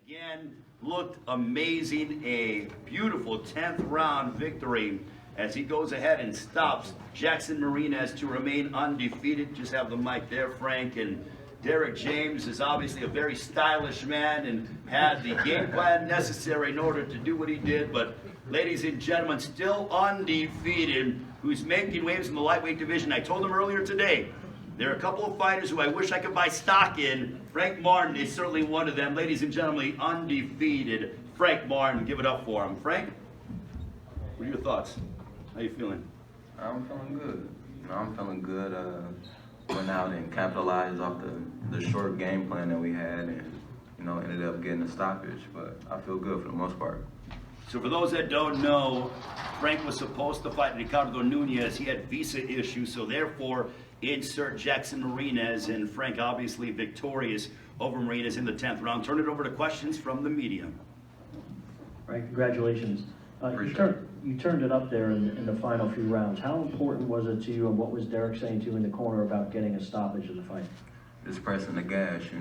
again looked amazing. A beautiful 10th round victory as he goes ahead and stops Jackson Marinez to remain undefeated. Just have the mic there, Frank. And Derrick James is obviously a very stylish man and had the game plan necessary in order to do what he did. But ladies and gentlemen, still undefeated, who's making waves in the lightweight division. I told him earlier today, there are a couple of fighters who I wish I could buy stock in. Frank Martin is certainly one of them. Ladies and gentlemen, undefeated Frank Martin. Give it up for him. Frank, what are your thoughts? How you feeling? I'm feeling good. I'm feeling good. Went out and capitalized off the short game plan that we had, and ended up getting a stoppage. But I feel good for the most part. So for those that don't know, Frank was supposed to fight Ricardo Nunez. He had visa issues, so therefore insert Jackson Marinez, and Frank obviously victorious over Marinez in the 10th round. Turn it over to questions from the media. Frank, congratulations. You turned it up there in the final few rounds. How important was it to you, and what was Derrick saying to you in the corner about getting a stoppage in the fight? Just pressing the gas, he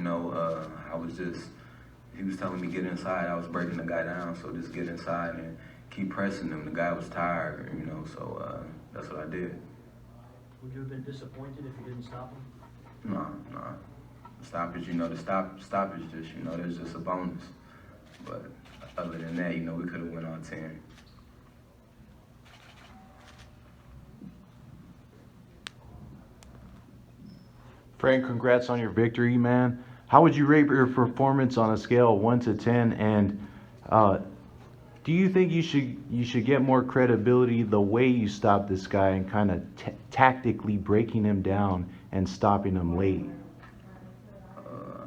was telling me get inside. I was breaking the guy down, so just get inside and keep pressing him. The guy was tired, so that's what I did. Would you have been disappointed if you didn't stop him? No. Stoppage, stoppage just, there's just a bonus. But other than that, we could have went on 10. Frank, congrats on your victory, man. How would you rate your performance on a scale of 1 to 10? And do you think you should get more credibility the way you stopped this guy and kind of tactically breaking him down and stopping him late?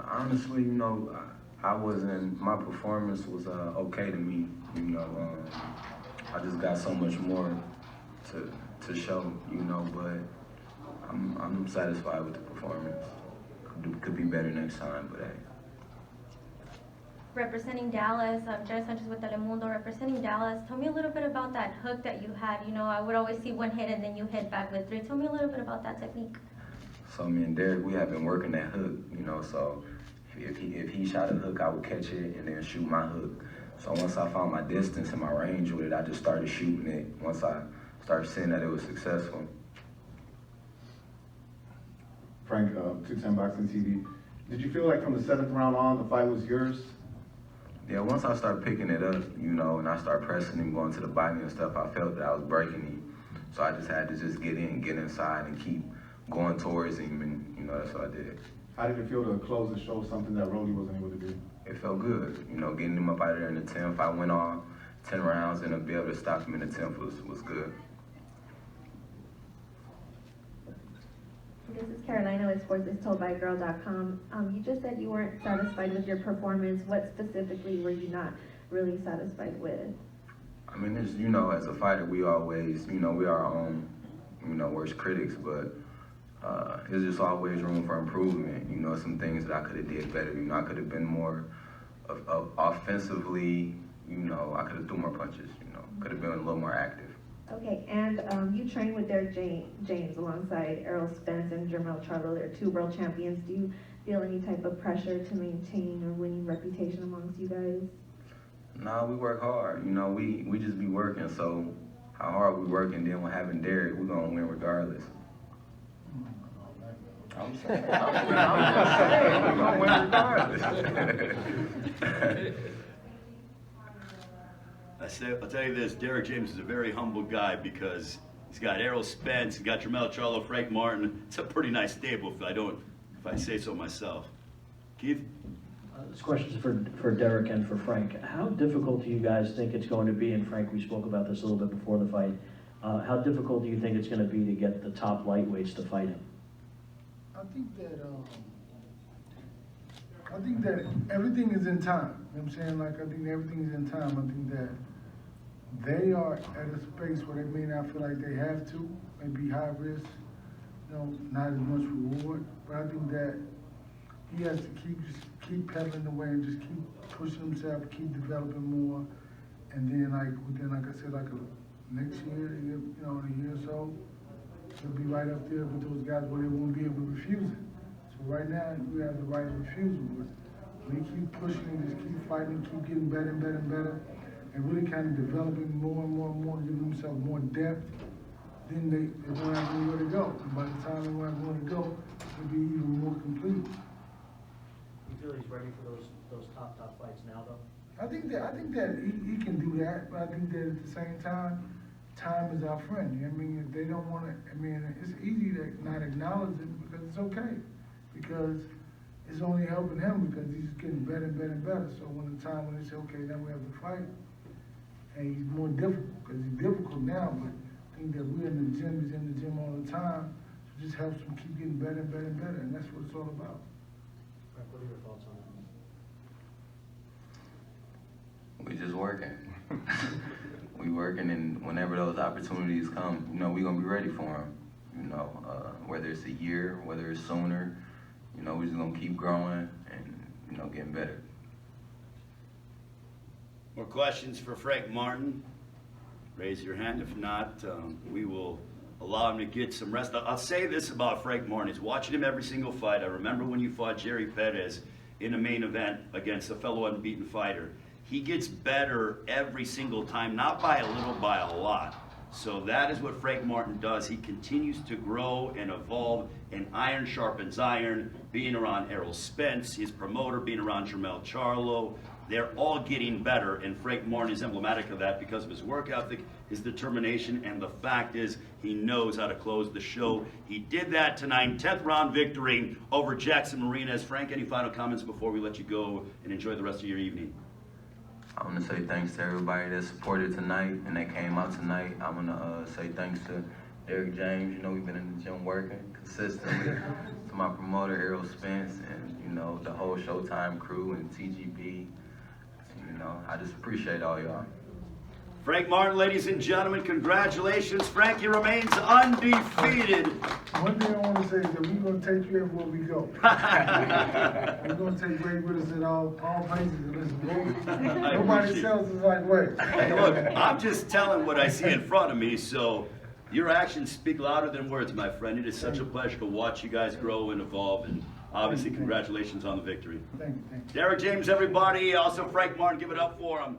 Honestly, my performance was okay to me. I just got so much more to show, but I'm satisfied with the performance. Could be better next time, but hey. Representing Dallas, Jared Sanchez with Alamodome, representing Dallas. Tell me a little bit about that hook that you had. I would always see one hit and then you hit back with 3. Tell me a little bit about that technique. So me and Derrick, we have been working that hook, so if he shot a hook, I would catch it and then shoot my hook. So once I found my distance and my range with it, I just started shooting it once I started seeing that it was successful. Frank, 210 Boxing TV. Did you feel like from the 7th round on, the fight was yours? Yeah, once I started picking it up, and I started pressing him, going to the body and stuff, I felt that I was breaking him. So I just had to just get inside and keep going towards him, and that's what I did. How did it feel to close the show, something that Rolly wasn't able to do? It felt good, getting him up out of there in the 10th. I went on 10 rounds and to be able to stop him in the 10th was good. This is Carolina with SportsIsToldByGirl.com. You just said you weren't satisfied with your performance. What specifically were you not really satisfied with? I mean, as a fighter, we always, we are our own, worst critics, but there's just always room for improvement. Some things that I could have did better. I could have been more offensively, I could have threw more punches, could have been a little more active. Okay, and you trained with Derrick James alongside Errol Spence and Jermell Charlo. They're 2 world champions. Do you feel any type of pressure to maintain a winning reputation amongst you guys? No, we work hard. We just be working. So how hard we work, and then when having Derrick, we're gonna win regardless. I'm saying, we're gonna win regardless. I'll tell you this, Derrick James is a very humble guy because he's got Errol Spence, he's got Jermell Charlo, Frank Martin. It's a pretty nice stable if I say so myself. Keith? This question is for Derrick and for Frank. How difficult do you guys think it's going to be, and Frank, we spoke about this a little bit before the fight, how difficult do you think it's going to be to get the top lightweights to fight him? I think that everything is in time. You know what I'm saying? I think everything is in time. I think that they are at a space where they may not feel like they have to, maybe high risk, not as much reward. But I think that he has to keep pedaling away and just keep pushing himself, keep developing more. And then like I said, next year, in a year or so, he'll be right up there with those guys where they won't be able to refuse it. So right now, we have the right of refusal, but But he keep pushing and just keep fighting, keep getting better and better and better, and really kind of developing more and more and more, giving himself more depth. Then they won't have anywhere to go. And by the time they won't have anywhere to go, it'll be even more complete. You feel he's ready for those top fights now, though? I think that he can do that, but I think that at the same time is our friend. I mean, if they don't want to, I mean, it's easy to not acknowledge it because it's okay, because it's only helping him because he's getting better and better and better. So when the time when they say, okay, now we have to fight, and he's more difficult because he's difficult now, but I think that we're in the gym, he's in the gym all the time, so it just helps him keep getting better and better and better, and that's what it's all about. Frank, what are your thoughts on that? We just working. We working, and whenever those opportunities come, you know, we gonna be ready for them. You know, whether it's a year, whether it's sooner, you know, we just gonna keep growing and, you know, getting better. More questions for Frank Martin? Raise your hand. If not, we will allow him to get some rest. I'll say this about Frank Martin, is watching him every single fight. I remember when you fought Jerry Pettis in a main event against a fellow unbeaten fighter. He gets better every single time, not by a little, by a lot. So that is what Frank Martin does. He continues to grow and evolve, and iron sharpens iron, being around Errol Spence, his promoter, being around Jermell Charlo. They're all getting better, and Frank Martin is emblematic of that because of his work ethic, his determination, and the fact is he knows how to close the show. He did that tonight, 10th round victory over Jackson Marinez. Frank, any final comments before we let you go and enjoy the rest of your evening? I want to say thanks to everybody that supported tonight and that came out tonight. I want to say thanks to Derrick James. You know, we've been in the gym working consistently. To my promoter, Errol Spence, and, you know, the whole Showtime crew and TGB. You know, I just appreciate all y'all. Frank Martin, ladies and gentlemen, congratulations. Frankie remains undefeated. One thing I want to say is that we're going to take you everywhere we go. We're going to take Ray with us at all places and listen. Nobody sells us like Ray. Hey, look, I'm just telling what I see in front of me, so your actions speak louder than words, my friend. It is such a pleasure to watch you guys grow and evolve, and obviously congratulations on the victory. Thank you. Derrick James, everybody. Also Frank Martin, give it up for him.